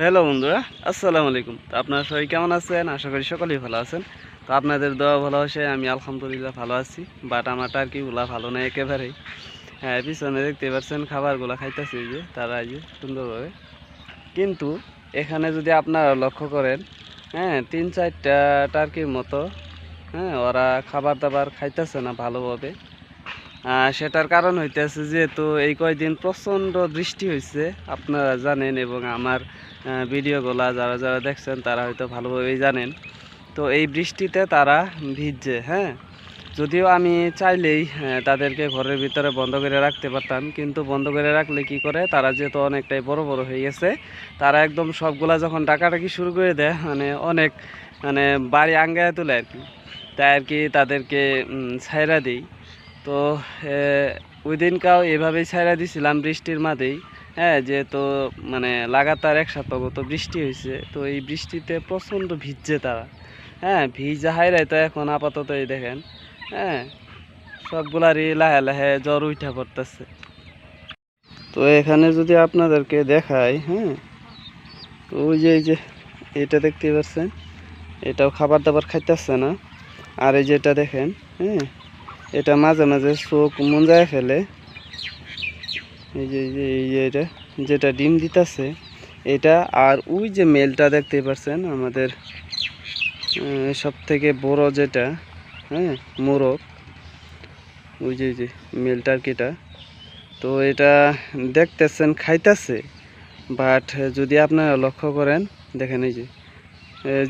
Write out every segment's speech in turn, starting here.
Hello বন্ধুরা, আসসালামু আলাইকুম। তো আপনারা সবাই কেমন আছেন? আশা করি সকলেই ভালো আছেন। তো আপনাদের দোয়া ভালোবাসে আমি আলহামদুলিল্লাহ ভালো আছি। বাট আমার টার্কিগুলা ভালো না একেবারেই। হ্যাঁ, পিছনে দেখতে পাচ্ছেন খাবারগুলা খাইতেছে, এই যে তারা, এই যে সুন্দরভাবে। কিন্তু এখানে যদি আপনারা লক্ষ্য করেন, হ্যাঁ, 3-4টা টার্কির মতো, হ্যাঁ, ওরা খাবার দাবার খাইতেছে না ভালোভাবে। সেটার কারণ হইতেছে যেহেতু এই কয়দিন প্রচণ্ড বৃষ্টি হয়েছে, আপনারা জানেন, এবং আমার ভিডিওগুলা যারা যারা দেখছেন তারা হয়তো ভালোভাবেই জানেন। তো এই বৃষ্টিতে তারা ভিজছে, হ্যাঁ। যদিও আমি চাইলেই তাদেরকে ঘরের ভিতরে বন্ধ করে রাখতে পারতাম, কিন্তু বন্ধ করে রাখলে কি করে, তারা যেহেতু অনেকটাই বড় বড় হয়ে গেছে, তারা একদম সবগুলা যখন ডাকাডাকি শুরু করে দেয়, মানে অনেক, মানে বাড়ি আঙ্গায় তোলে আর কি। তাই আর কি তাদেরকে ছাইরা দিই। তো ওই দিনকাও এভাবেই ছাইরা দিছিলাম বৃষ্টির মাঝেই। হ্যাঁ, যেহেতু মানে লাগাতার এক সপ্তাহগত বৃষ্টি হয়েছে, তো এই বৃষ্টিতে প্রচণ্ড ভিজছে তারা। হ্যাঁ, ভিজা হাইরাই তো এখন আপাতত এই দেখেন, হ্যাঁ, সবগুলারই লাহে লাহে জ্বর উঠা পড়তেছে। তো এখানে যদি আপনাদেরকে দেখাই, হ্যাঁ, তো ওই যে এই যে এটা দেখতে পাচ্ছেন, এটাও খাবার দাবার খাইতেছে না। আর এই যেটা দেখেন, হ্যাঁ, এটা মাঝে মাঝে চোখ মুঞ্জায় ফেলে। এই যে এটা যেটা ডিম দিতেছে এটা। আর ওই যে মেলটা দেখতে পাচ্ছেন আমাদের সব থেকে বড় যেটা, হ্যাঁ, মোরগ, ওই যে মেলটার কেটা। তো এটা দেখতেছেন খাইতেছে, বাট যদি আপনারা লক্ষ্য করেন, দেখেন এই যে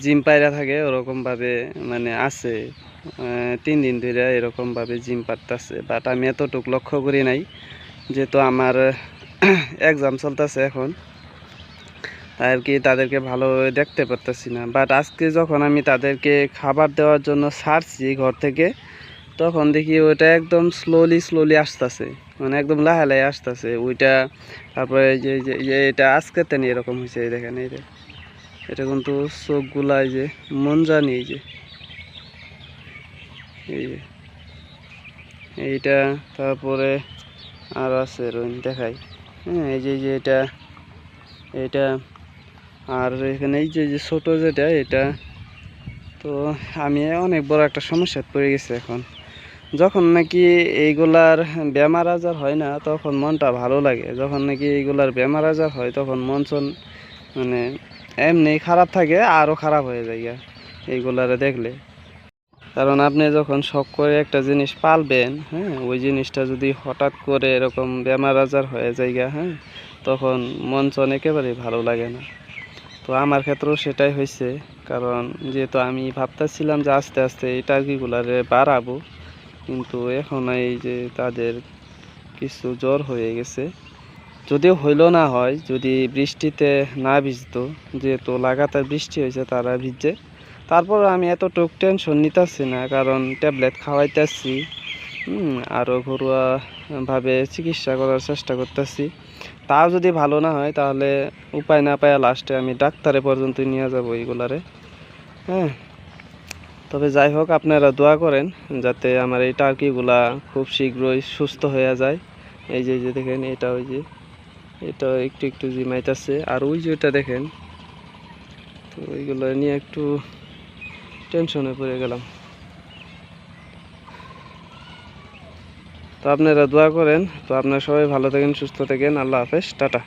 জিম পায়রা থাকে ওরকমভাবে, মানে আছে 3 দিন ধরে এরকমভাবে জিম পারতেছে। বাট আমি এতটুকু লক্ষ্য করি নাই, যেহেতু আমার এক্সাম চলতেছে এখন, তাই আর কি তাদেরকে ভালোভাবে দেখতে পারতেছি না। বাট আজকে যখন আমি তাদেরকে খাবার দেওয়ার জন্য ছাড়ছি ঘর থেকে, তখন দেখি ওইটা একদম স্লোলি আসতেছে, মানে একদম লাহে লাহে আসতেছে ওইটা। তারপরে এই যে এটা আজকে তেনি এরকম হয়েছে, এই দেখেন, এই যে এটা কিন্তু চোখগুলা, এই যে মন জানি, এই যে এইটা। তারপরে আর আছে দেখাই, হ্যাঁ, এই যে এটা এটা আর এখানে এই যে ছোট যেটা, এটা। তো আমি অনেক বড় একটা সমস্যায় পড়ে গেছি এখন। যখন নাকি এইগুলার বেমার আজার হয় না তখন মনটা ভালো লাগে, যখন নাকি এইগুলার বেমার আজার হয় তখন মন চন মানে এমনি খারাপ থাকে, আরও খারাপ হয়ে যায় এইগুলারে দেখলে। কারণ আপনি যখন শখ করে একটা জিনিস পালবেন, হ্যাঁ, ওই জিনিসটা যদি হঠাৎ করে এরকম বেমার আজার হয়ে যায়, হ্যাঁ, তখন মন চন একেবারেই ভালো লাগে না। তো আমার ক্ষেত্রেও সেটাই হয়েছে। কারণ যেহেতু আমি ভাবতেছিলাম যে আস্তে আস্তে এই টার্কিগুলারে বাড়াবো, কিন্তু এখন এই যে তাদের কিছু জ্বর হয়ে গেছে। যদিও হইলো না হয় যদি বৃষ্টিতে না ভিজতো, যেহেতু লাগাতার বৃষ্টি হয়েছে তারা ভিজে। তারপর আমি এতটুক টেনশন নিতেছি না, কারণ ট্যাবলেট খাওয়াইতেছি, আরও ঘরোয়াভাবে চিকিৎসা করার চেষ্টা করতেছি। তাও যদি ভালো না হয় তাহলে উপায় না পায় লাস্টে আমি ডাক্তারে পর্যন্ত নিয়ে যাব এইগুলারে, হ্যাঁ। তবে যাই হোক, আপনারা দোয়া করেন যাতে আমার এই টার্কিগুলা খুব শীঘ্রই সুস্থ হয়ে যায়। এই যে দেখেন, এটা ওই যে এটা একটু একটু জিমাইতেছে, আর ওই যে এটা দেখেন। তো ওইগুলো নিয়ে একটু টেনশনে পড়ে গেলাম। তো আপনারা দোয়া করেন। তো আপনারা সবাই ভালো থাকেন, সুস্থ থাকেন। আল্লাহ হাফেজ, টাটা।